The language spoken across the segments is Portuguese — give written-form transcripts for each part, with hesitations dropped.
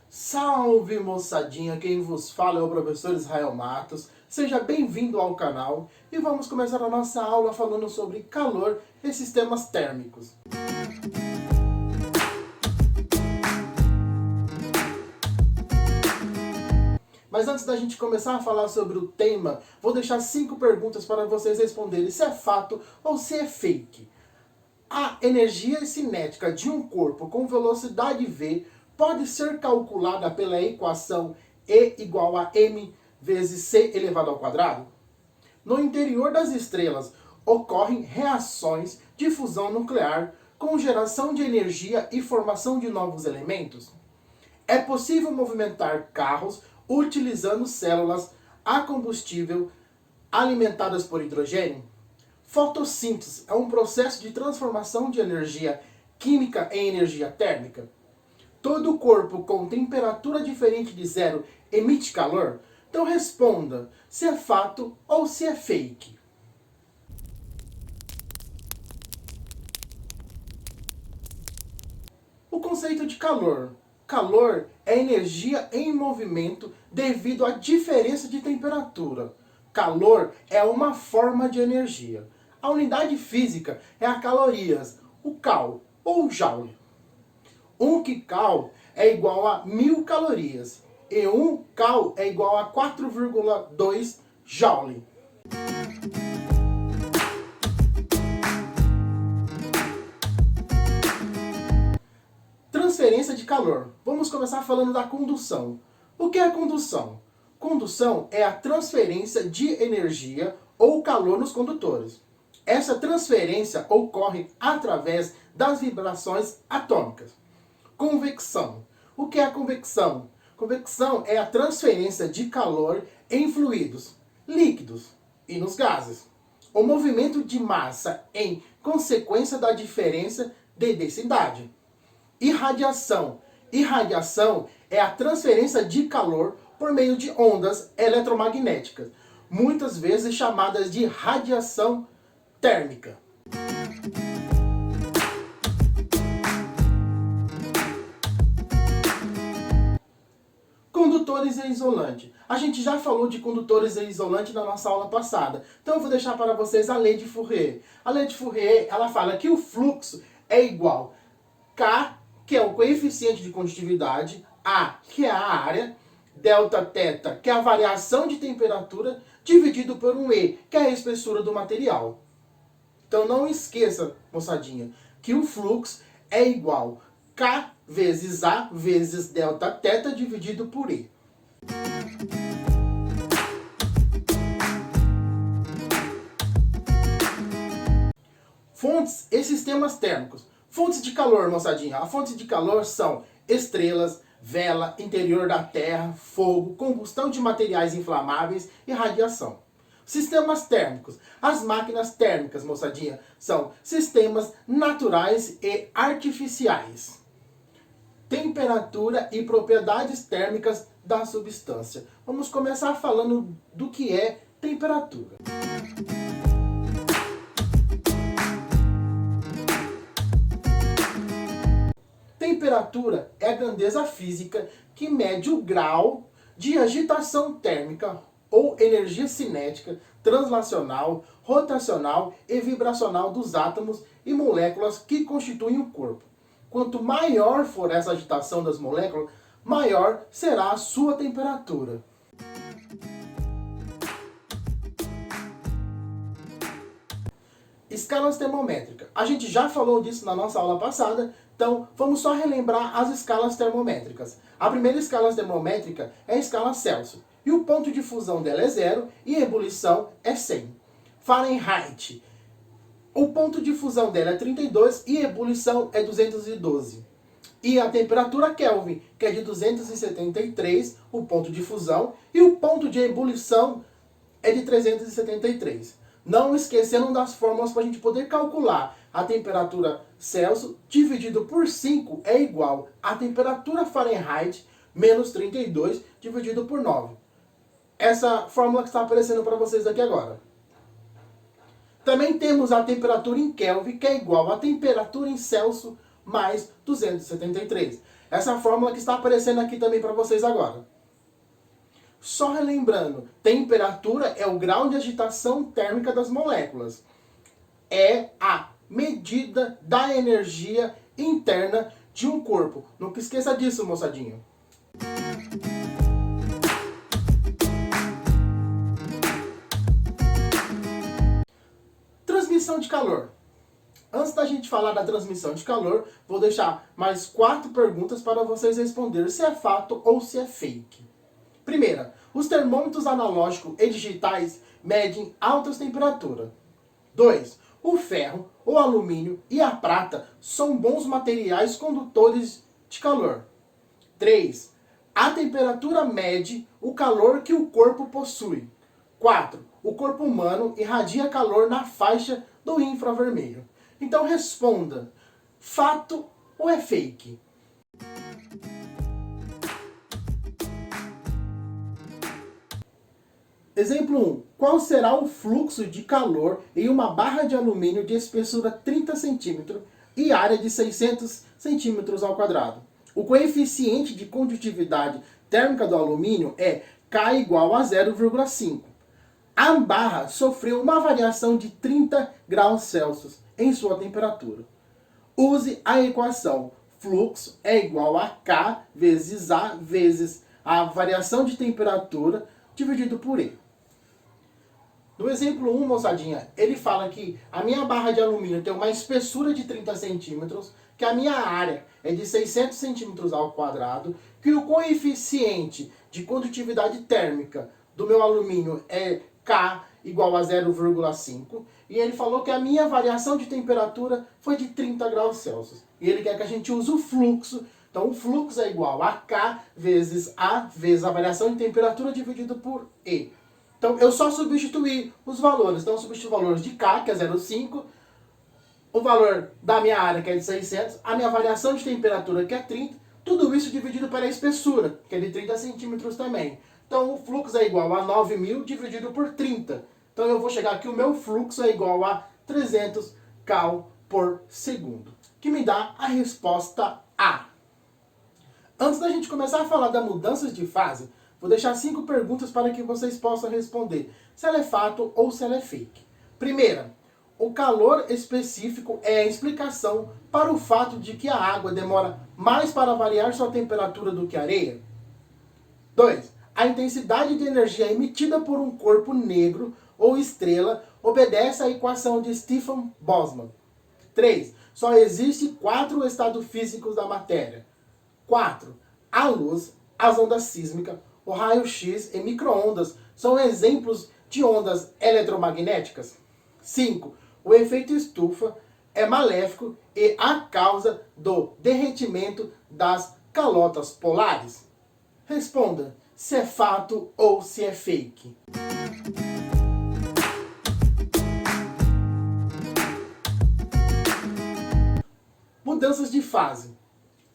Salve moçadinha, quem vos fala é o professor Israel Matos. Seja bem-vindo ao canal e vamos começar a nossa aula falando sobre calor e sistemas térmicos. Mas antes da gente começar a falar sobre o tema, vou deixar 5 perguntas para vocês responderem se é fato ou se é fake. A energia cinética de um corpo com velocidade v pode ser calculada pela equação E igual a m vezes c elevado ao quadrado? No interior das estrelas ocorrem reações de fusão nuclear com geração de energia e formação de novos elementos? É possível movimentar carros utilizando células a combustível alimentadas por hidrogênio? Fotossíntese é um processo de transformação de energia química em energia térmica? Todo corpo com temperatura diferente de zero emite calor? Então responda se é fato ou se é fake. O conceito de calor. Calor é energia em movimento devido à diferença de temperatura. Calor é uma forma de energia. A unidade física é a calorias, o cal ou joule. 1 kcal é igual a 1000 calorias e 1 cal é igual a 4,2 joule. Transferência de calor. Vamos começar falando da condução. O que é condução? Condução é a transferência de energia ou calor nos condutores. Essa transferência ocorre através das vibrações atômicas. Convecção. O que é a convecção? Convecção é a transferência de calor em fluidos, líquidos e nos gases. O movimento de massa em consequência da diferença de densidade. Irradiação. Irradiação é a transferência de calor por meio de ondas eletromagnéticas, muitas vezes chamadas de radiação térmica. Condutores e isolante. A gente já falou de condutores e isolante na nossa aula passada, então eu vou deixar para vocês a lei de Fourier. A lei de Fourier, ela fala que o fluxo é igual K, que é o coeficiente de condutividade, A, que é a área, delta θ, que é a variação de temperatura, dividido por um E, que é a espessura do material. Então não esqueça, moçadinha, que o fluxo é igual K vezes A vezes delta θ dividido por E. Fontes e sistemas térmicos. Fontes de calor, moçadinha. A fonte de calor são estrelas, vela, interior da Terra, fogo, combustão de materiais inflamáveis e radiação. Sistemas térmicos. As máquinas térmicas, moçadinha, são sistemas naturais e artificiais. Temperatura e propriedades térmicas da substância. Vamos começar falando do que é temperatura. Temperatura é a grandeza física que mede o grau de agitação térmica ou energia cinética, translacional, rotacional e vibracional dos átomos e moléculas que constituem o corpo. Quanto maior for essa agitação das moléculas, maior será a sua temperatura. Escalas termométricas. A gente já falou disso na nossa aula passada, então vamos só relembrar as escalas termométricas. A primeira escala termométrica é a escala Celsius, e o ponto de fusão dela é 0 e a ebulição é 100. Fahrenheit. O ponto de fusão dela é 32 e a ebulição é 212. E a temperatura Kelvin, que é de 273, o ponto de fusão, e o ponto de ebulição é de 373. Não esquecendo das fórmulas para a gente poder calcular. A temperatura Celsius dividido por 5 é igual à temperatura Fahrenheit menos 32 dividido por 9. Essa fórmula que está aparecendo para vocês aqui agora. Também temos a temperatura em Kelvin, que é igual à temperatura em Celsius mais 273. Essa fórmula que está aparecendo aqui também para vocês agora. Só relembrando, temperatura é o grau de agitação térmica das moléculas. É a medida da energia interna de um corpo. Nunca esqueça disso, moçadinho. Transmissão de calor. Antes da gente falar da transmissão de calor, vou deixar mais 4 perguntas para vocês responderem se é fato ou se é fake. Primeira, os termômetros analógicos e digitais medem altas temperaturas. 2. O ferro, o alumínio e a prata são bons materiais condutores de calor. 3. A temperatura mede o calor que o corpo possui. 4. O corpo humano irradia calor na faixa do infravermelho. Então responda, fato ou é fake? Exemplo 1. Qual será o fluxo de calor em uma barra de alumínio de espessura 30 cm e área de 600 cm²? O coeficiente de condutividade térmica do alumínio é K igual a 0,5. A barra sofreu uma variação de 30 graus Celsius em sua temperatura. Use a equação fluxo é igual a K vezes A vezes a variação de temperatura dividido por E. No exemplo 1, moçadinha, ele fala que a minha barra de alumínio tem uma espessura de 30 centímetros, que a minha área é de 600 cm², que o coeficiente de condutividade térmica do meu alumínio é K igual a 0,5, e ele falou que a minha variação de temperatura foi de 30 graus Celsius. E ele quer que a gente use o fluxo. Então o fluxo é igual a K vezes A vezes a variação de temperatura dividido por E. Então eu só substituí os valores. Então eu substituí o valor de K, que é 0,5, o valor da minha área, que é de 600, a minha variação de temperatura, que é 30, tudo isso dividido pela espessura, que é de 30 centímetros também. Então o fluxo é igual a 9.000 dividido por 30. Então eu vou chegar aqui, o meu fluxo é igual a 300 cal por segundo, que me dá a resposta A. Antes da gente começar a falar das mudanças de fase, vou deixar 5 perguntas para que vocês possam responder se ela é fato ou se ela é fake. Primeira, o calor específico é a explicação para o fato de que a água demora mais para variar sua temperatura do que a areia? 2. A intensidade de energia emitida por um corpo negro ou estrela obedece à equação de Stefan-Boltzmann. 3. Só existe 4 estados físicos da matéria. 4. A luz, as ondas sísmicas, o raio-x e micro-ondas são exemplos de ondas eletromagnéticas. 5. O efeito estufa é maléfico e a causa do derretimento das calotas polares. Responda se é fato ou se é fake. Mudanças de fase.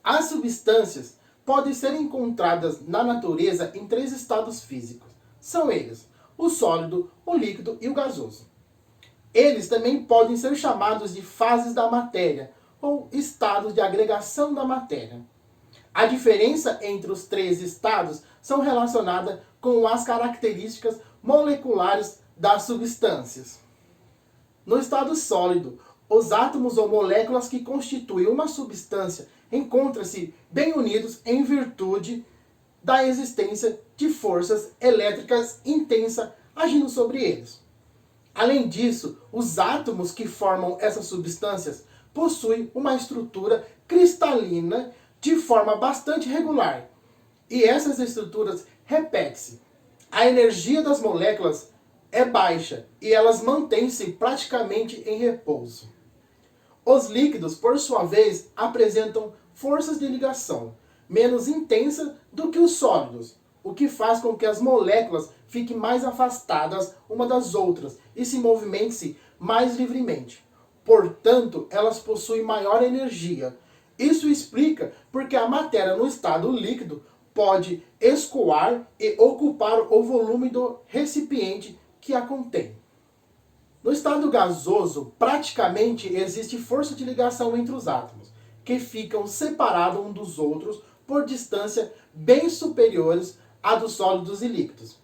As substâncias podem ser encontradas na natureza em 3 estados físicos. São eles: o sólido, o líquido e o gasoso. Eles também podem ser chamados de fases da matéria ou estados de agregação da matéria. A diferença entre os 3 estados são relacionadas com as características moleculares das substâncias. No estado sólido, os átomos ou moléculas que constituem uma substância encontram-se bem unidos em virtude da existência de forças elétricas intensas agindo sobre eles. Além disso, os átomos que formam essas substâncias possuem uma estrutura cristalina de forma bastante regular. E essas estruturas repetem-se. A energia das moléculas é baixa e elas mantêm-se praticamente em repouso. Os líquidos, por sua vez, apresentam forças de ligação menos intensas do que os sólidos, o que faz com que as moléculas fiquem mais afastadas uma das outras e se movimentem mais livremente. Portanto, elas possuem maior energia. Isso explica porque a matéria no estado líquido pode escoar e ocupar o volume do recipiente que a contém. No estado gasoso, praticamente existe força de ligação entre os átomos, que ficam separados uns dos outros por distância bem superiores à dos sólidos e líquidos.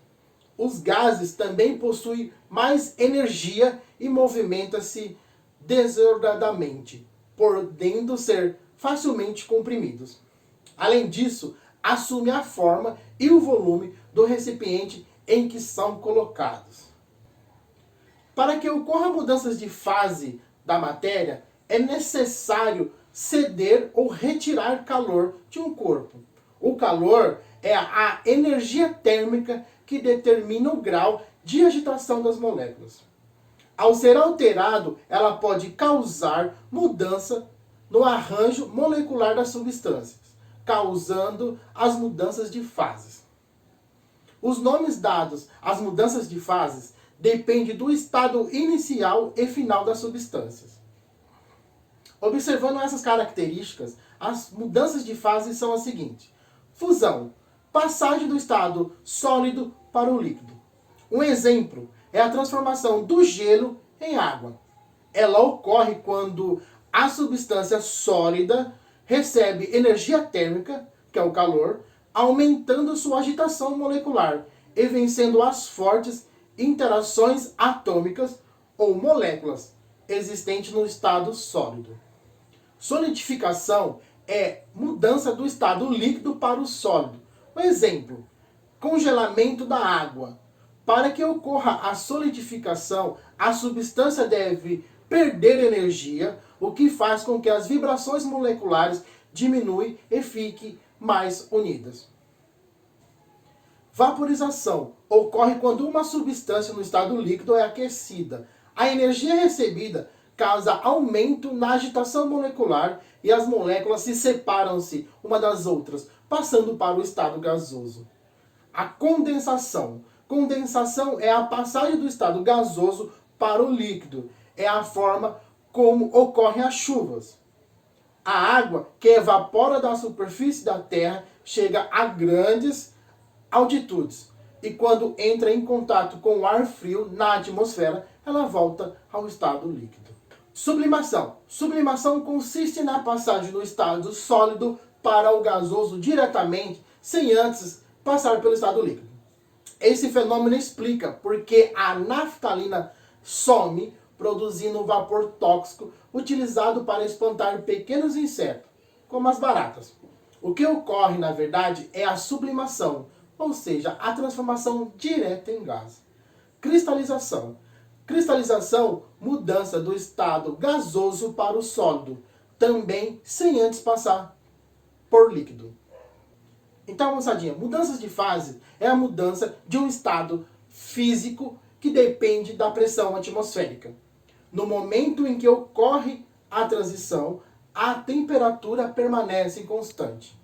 Os gases também possuem mais energia e movimentam-se desordenadamente, podendo ser facilmente comprimidos. Além disso, assume a forma e o volume do recipiente em que são colocados. Para que ocorram mudanças de fase da matéria, é necessário ceder ou retirar calor de um corpo. O calor é a energia térmica que determina o grau de agitação das moléculas. Ao ser alterado, ela pode causar mudança no arranjo molecular das substâncias, causando as mudanças de fases. Os nomes dados às mudanças de fases dependem do estado inicial e final das substâncias. Observando essas características, as mudanças de fase são as seguintes: fusão, passagem do estado sólido para o líquido. Um exemplo é a transformação do gelo em água. Ela ocorre quando a substância sólida recebe energia térmica, que é o calor, aumentando sua agitação molecular e vencendo as fortes interações atômicas ou moléculas existentes no estado sólido. Solidificação é mudança do estado líquido para o sólido. Um exemplo, congelamento da água. Para que ocorra a solidificação, a substância deve perder energia, o que faz com que as vibrações moleculares diminuem e fiquem mais unidas. Vaporização ocorre quando uma substância no estado líquido é aquecida. A energia recebida causa aumento na agitação molecular e as moléculas se separam-se uma das outras, passando para o estado gasoso. A condensação. Condensação é a passagem do estado gasoso para o líquido. É a forma como ocorrem as chuvas. A água que evapora da superfície da Terra chega a grandes altitudes. E quando entra em contato com o ar frio na atmosfera, ela volta ao estado líquido. Sublimação. Sublimação consiste na passagem do estado sólido para o gasoso diretamente, sem antes passar pelo estado líquido. Esse fenômeno explica porque a naftalina some, produzindo um vapor tóxico utilizado para espantar pequenos insetos, como as baratas. O que ocorre, na verdade, é a sublimação, ou seja, a transformação direta em gás. Cristalização. Cristalização, mudança do estado gasoso para o sólido, também sem antes passar por líquido. Então, moçadinha, mudanças de fase é a mudança de um estado físico que depende da pressão atmosférica. No momento em que ocorre a transição, a temperatura permanece constante.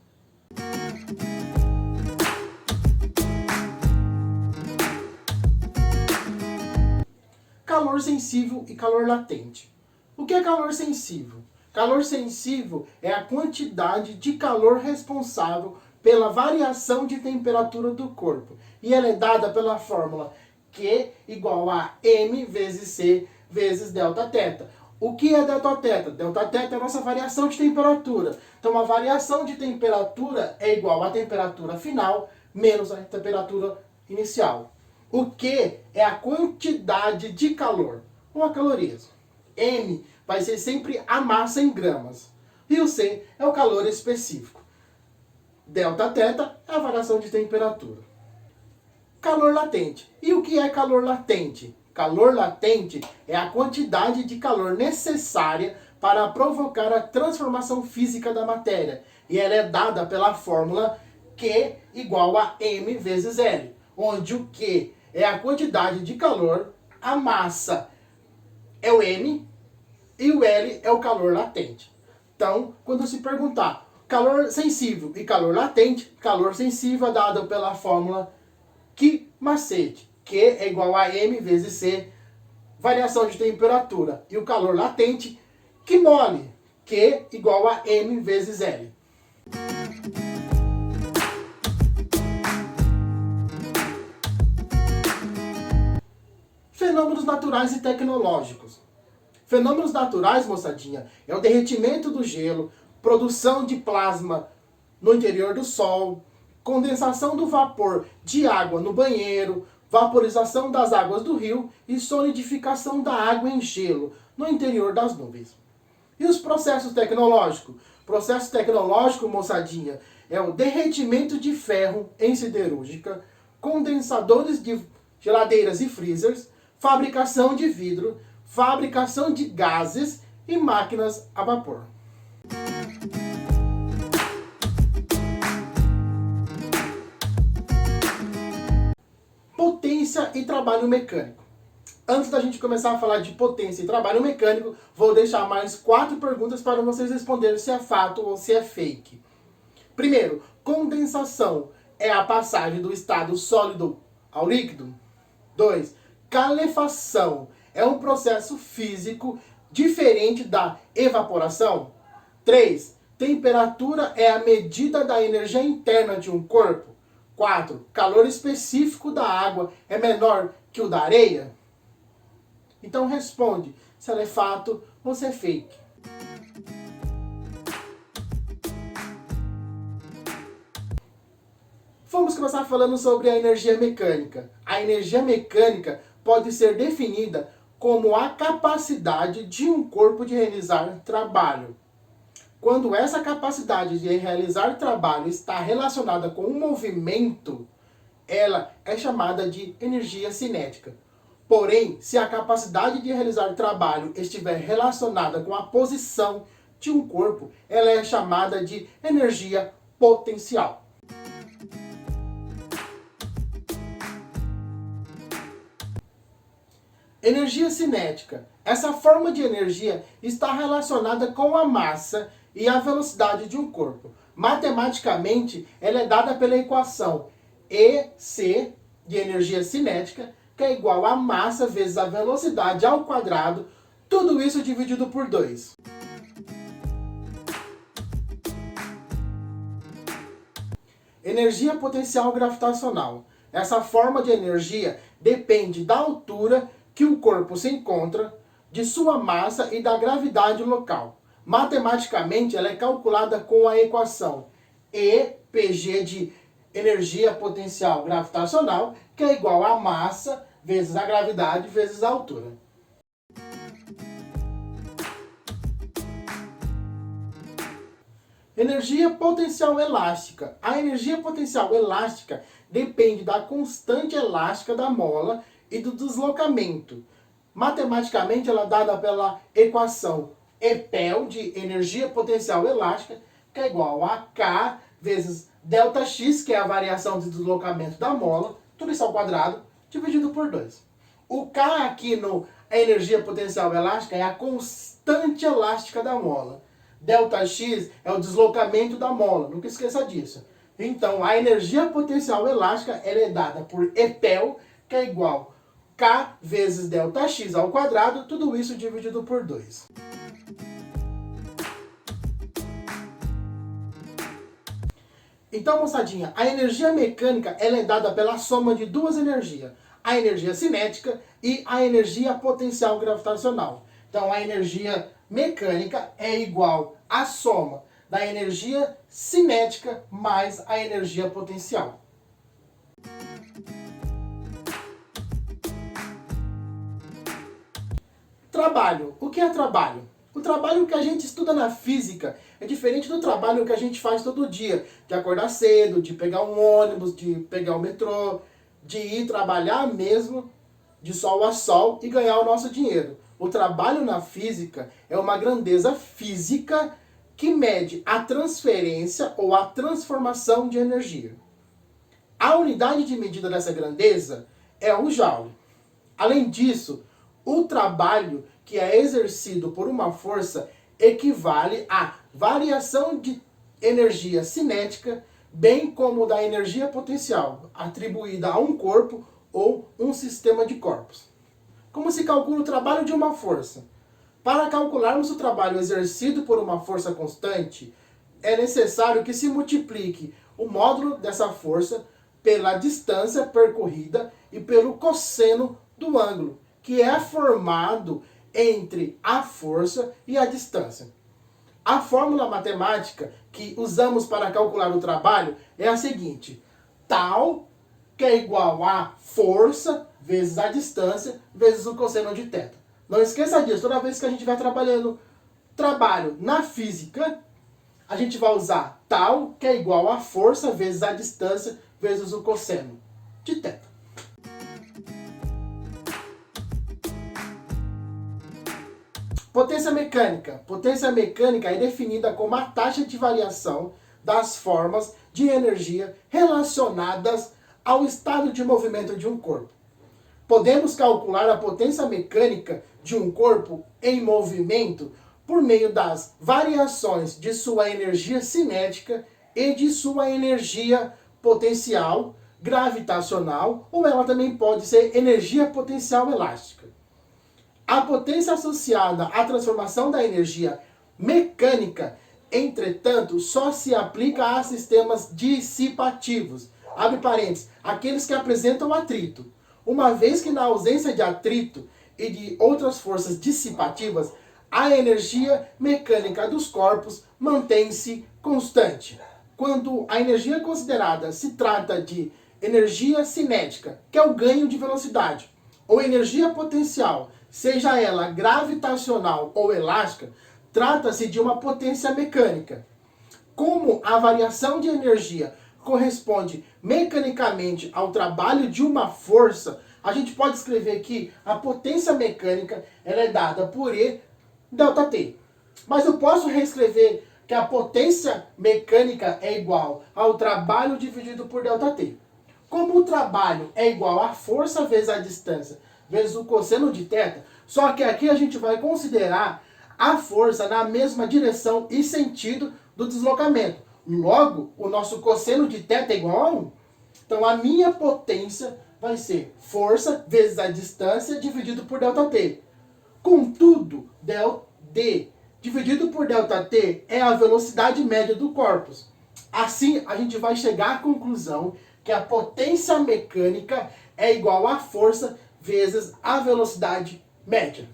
Calor sensível e calor latente. O que é calor sensível? Calor sensível é a quantidade de calor responsável pela variação de temperatura do corpo. E ela é dada pela fórmula Q igual a M vezes C vezes delta-teta. O que é delta-teta? Delta-teta é a nossa variação de temperatura. Então, a variação de temperatura é igual à temperatura final menos a temperatura inicial. O Q é a quantidade de calor, ou a calorias. M vai ser sempre a massa em gramas. E o C é o calor específico. Delta-teta é a variação de temperatura. Calor latente. E o que é calor latente? Calor latente é a quantidade de calor necessária para provocar a transformação física da matéria. E ela é dada pela fórmula Q igual a M vezes L, onde o Q é a quantidade de calor, a massa é o M e o L é o calor latente. Então, quando se perguntar calor sensível e calor latente, calor sensível é dado pela fórmula Q macete. Q é igual a M vezes C, variação de temperatura. E o calor latente, Q mole. Q igual a M vezes L. Fenômenos naturais e tecnológicos. Fenômenos naturais, moçadinha, é o derretimento do gelo, produção de plasma no interior do Sol, condensação do vapor de água no banheiro, vaporização das águas do rio e solidificação da água em gelo no interior das nuvens. E os processos tecnológicos? Processo tecnológico, moçadinha, é o derretimento de ferro em siderúrgica, condensadores de geladeiras e freezers, fabricação de vidro, fabricação de gases e máquinas a vapor. Potência e trabalho mecânico. Antes da gente começar a falar de potência e trabalho mecânico, vou deixar mais 4 perguntas para vocês responderem se é fato ou se é fake. Primeiro, condensação é a passagem do estado sólido ao líquido? 2. Calefação é um processo físico diferente da evaporação? 3. Temperatura é a medida da energia interna de um corpo? 4. Calor específico da água é menor que o da areia? Então responde se ela é fato ou se é fake. Vamos começar falando sobre a energia mecânica. A energia mecânica pode ser definida como a capacidade de um corpo de realizar trabalho. Quando essa capacidade de realizar trabalho está relacionada com um movimento, ela é chamada de energia cinética. Porém, se a capacidade de realizar trabalho estiver relacionada com a posição de um corpo, ela é chamada de energia potencial. Energia cinética. Essa forma de energia está relacionada com a massa e a velocidade de um corpo. Matematicamente, ela é dada pela equação EC, de energia cinética, que é igual a massa vezes a velocidade ao quadrado, tudo isso dividido por 2. Energia potencial gravitacional. Essa forma de energia depende da altura que o corpo se encontra, de sua massa e da gravidade local. Matematicamente, ela é calculada com a equação EPG de energia potencial gravitacional, que é igual a massa vezes a gravidade vezes a altura. Energia potencial elástica. A energia potencial elástica depende da constante elástica da mola e do deslocamento. Matematicamente, ela é dada pela equação EPEL, de energia potencial elástica, que é igual a K vezes ΔX, que é a variação de deslocamento da mola, tudo isso ao quadrado, dividido por 2. O K aqui no energia potencial elástica é a constante elástica da mola. ΔX é o deslocamento da mola, nunca esqueça disso. Então, a energia potencial elástica ela é dada por EPEL, que é igual a K vezes ΔX ao quadrado, tudo isso dividido por 2. Então, moçadinha, a energia mecânica ela é dada pela soma de duas energias, a energia cinética e a energia potencial gravitacional. Então, a energia mecânica é igual à soma da energia cinética mais a energia potencial. Trabalho. O que é trabalho? O trabalho que a gente estuda na física é diferente do trabalho que a gente faz todo dia. De acordar cedo, de pegar um ônibus, de pegar o metrô, de ir trabalhar mesmo de sol a sol e ganhar o nosso dinheiro. O trabalho na física é uma grandeza física que mede a transferência ou a transformação de energia. A unidade de medida dessa grandeza é o joule. Além disso, o trabalho que é exercido por uma força equivale à variação de energia cinética, bem como da energia potencial, atribuída a um corpo ou um sistema de corpos. Como se calcula o trabalho de uma força? Para calcularmos o trabalho exercido por uma força constante, é necessário que se multiplique o módulo dessa força pela distância percorrida e pelo cosseno do ângulo, que é formado entre a força e a distância. A fórmula matemática que usamos para calcular o trabalho é a seguinte: tal que é igual a força vezes a distância vezes o cosseno de θ. Não esqueça disso, toda vez que a gente vai trabalhando trabalho na física, a gente vai usar tal que é igual a força vezes a distância vezes o cosseno de θ. Potência mecânica. Potência mecânica é definida como a taxa de variação das formas de energia relacionadas ao estado de movimento de um corpo. Podemos calcular a potência mecânica de um corpo em movimento por meio das variações de sua energia cinética e de sua energia potencial gravitacional, ou ela também pode ser energia potencial elástica. A potência associada à transformação da energia mecânica, entretanto, só se aplica a sistemas dissipativos, abre parênteses, aqueles que apresentam atrito, uma vez que na ausência de atrito e de outras forças dissipativas, a energia mecânica dos corpos mantém-se constante. Quando a energia considerada se trata de energia cinética, que é o ganho de velocidade, ou energia potencial, seja ela gravitacional ou elástica, trata-se de uma potência mecânica. Como a variação de energia corresponde mecanicamente ao trabalho de uma força, a gente pode escrever que a potência mecânica ela é dada por E ΔT. Mas eu posso reescrever que a potência mecânica é igual ao trabalho dividido por ΔT. Como o trabalho é igual à força vezes a distância vezes o cosseno de θ, só que aqui a gente vai considerar a força na mesma direção e sentido do deslocamento. Logo, o nosso cosseno de θ é igual a 1. Então, a minha potência vai ser força vezes a distância dividido por ΔT. Contudo, ΔD dividido por ΔT é a velocidade média do corpus. Assim, a gente vai chegar à conclusão que a potência mecânica é igual à força vezes a velocidade média.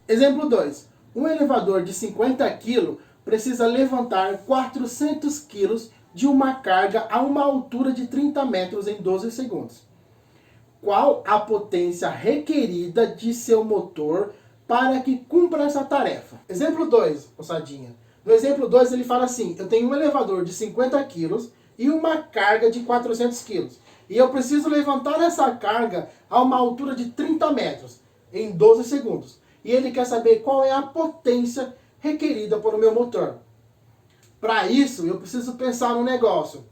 Exemplo 2. Um elevador de 50 kg precisa levantar 400 kg de uma carga a uma altura de 30 metros em 12 segundos. Qual a potência requerida de seu motor para que cumpra essa tarefa? Exemplo 2, moçadinha. No exemplo 2 ele fala assim: eu tenho um elevador de 50 kg e uma carga de 400 kg. E eu preciso levantar essa carga a uma altura de 30 metros em 12 segundos. E ele quer saber qual é a potência requerida por o meu motor. Para isso, eu preciso pensar no negócio.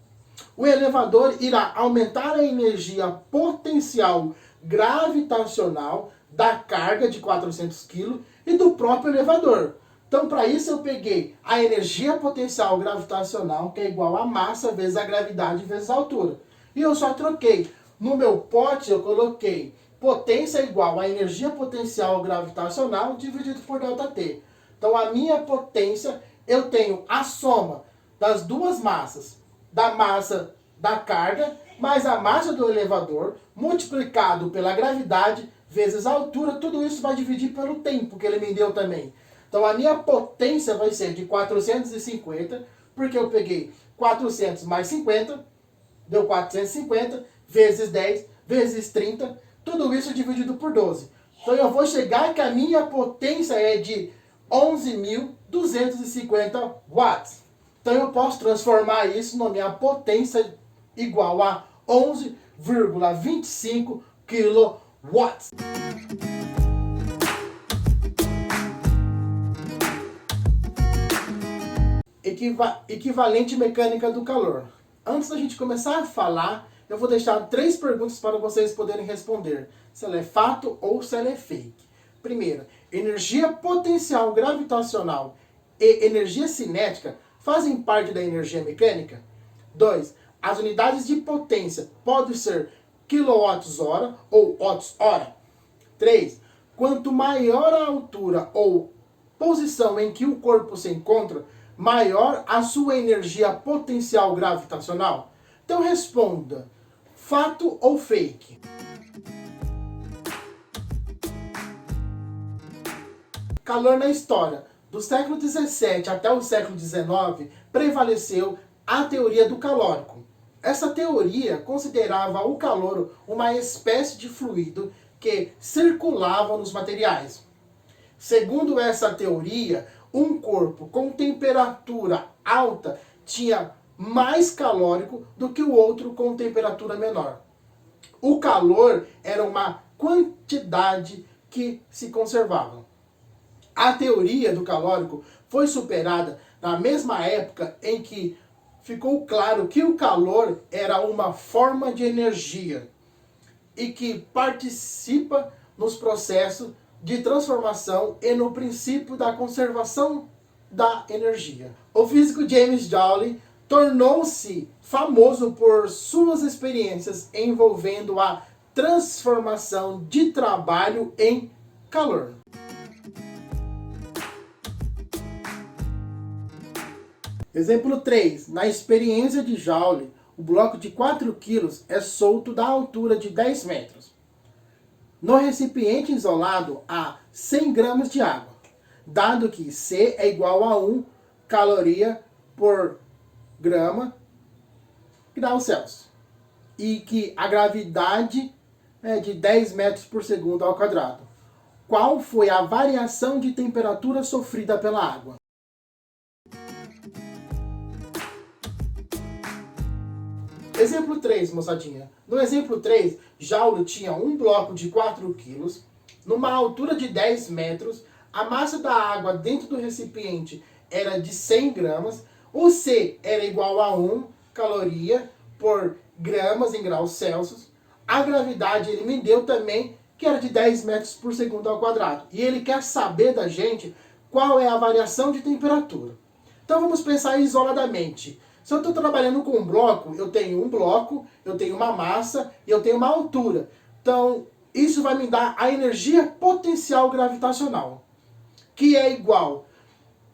O elevador irá aumentar a energia potencial gravitacional da carga de 400 kg e do próprio elevador. Então, para isso, eu peguei a energia potencial gravitacional, que é igual a massa vezes a gravidade vezes a altura. E eu só troquei. No meu pote, eu coloquei potência igual a energia potencial gravitacional dividido por ΔT. Então, a minha potência, eu tenho a soma das duas massas, da massa da carga, mais a massa do elevador, multiplicado pela gravidade, vezes a altura, tudo isso vai dividir pelo tempo que ele me deu também. Então, a minha potência vai ser de 450, porque eu peguei 400 mais 50, deu 450, vezes 10, vezes 30, tudo isso dividido por 12. Então, eu vou chegar que a minha potência é de 11.250 watts. Então, eu posso transformar isso na minha potência igual a 11,25 kW. Equivalente mecânica do calor. Antes da gente começar a falar, eu vou deixar 3 perguntas para vocês poderem responder. Se ela é fato ou se ela é fake. Primeira, energia potencial gravitacional e energia cinética fazem parte da energia mecânica? 2. As unidades de potência podem ser kWh ou watts-hora? 3. Quanto maior a altura ou posição em que o corpo se encontra, maior a sua energia potencial gravitacional? Então responda Fato ou fake? Calor na história. Do século XVII até o século XIX, prevaleceu a teoria do calórico. Essa teoria considerava o calor uma espécie de fluido que circulava nos materiais. Segundo essa teoria, um corpo com temperatura alta tinha mais calórico do que o outro com temperatura menor. O calor era uma quantidade que se conservava. A teoria do calórico foi superada na mesma época em que ficou claro que o calor era uma forma de energia e que participa nos processos de transformação e no princípio da conservação da energia. O físico James Joule tornou-se famoso por suas experiências envolvendo a transformação de trabalho em calor. Exemplo 3. Na experiência de Joule, o bloco de 4 kg é solto da altura de 10 metros. No recipiente isolado há 100 gramas de água, dado que C é igual a 1 caloria por grau Celsius, e que a gravidade é de 10 metros por segundo ao quadrado. Qual foi a variação de temperatura sofrida pela água? Exemplo 3, moçadinha. No exemplo 3, Joule tinha um bloco de 4 kg, numa altura de 10 metros, a massa da água dentro do recipiente era de 100 gramas, o C era igual a 1 caloria por gramas em graus Celsius, a gravidade ele me deu também que era de 10 metros por segundo ao quadrado. E ele quer saber da gente qual é a variação de temperatura. Então vamos pensar isoladamente. Se eu estou trabalhando com um bloco, eu tenho uma massa e eu tenho uma altura. Então, isso vai me dar a energia potencial gravitacional, que é igual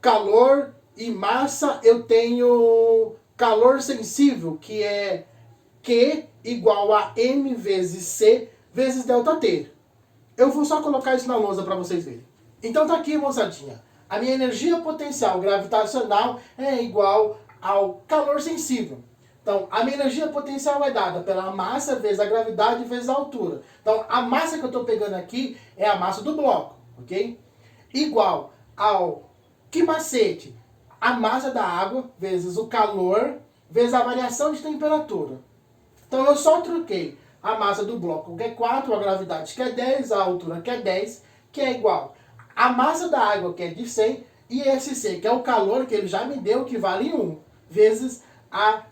calor e massa, eu tenho calor sensível, que é Q igual a M vezes C vezes ΔT. Eu vou só colocar isso na lousa para vocês verem. Então tá aqui, moçadinha. A minha energia potencial gravitacional é igual ao calor sensível. Então, a minha energia potencial é dada pela massa vezes a gravidade vezes a altura. Então, a massa que eu estou pegando aqui é a massa do bloco, ok? Igual ao que macete? A massa da água vezes o calor vezes a variação de temperatura. Então, eu só troquei a massa do bloco, que é 4, a gravidade, que é 10, a altura, que é 10, que é igual a massa da água, que é de 100, e esse C, que é o calor que ele já me deu, que vale 1, vezes a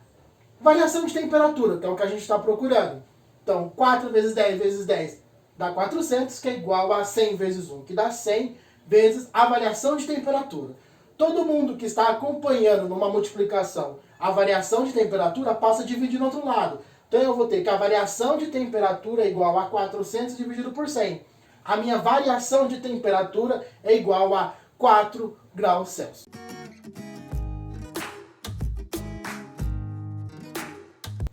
variação de temperatura, que é o que a gente está procurando. Então, 4 vezes 10 vezes 10 dá 400, que é igual a 100 vezes 1, que dá 100, vezes a variação de temperatura. Todo mundo que está acompanhando numa multiplicação a variação de temperatura passa a dividir no outro lado. Então, eu vou ter que a variação de temperatura é igual a 400 dividido por 100. A minha variação de temperatura é igual a 4 graus Celsius.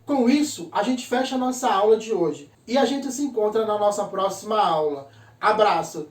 Com isso, a gente fecha a nossa aula de hoje. E a gente se encontra na nossa próxima aula. Abraço!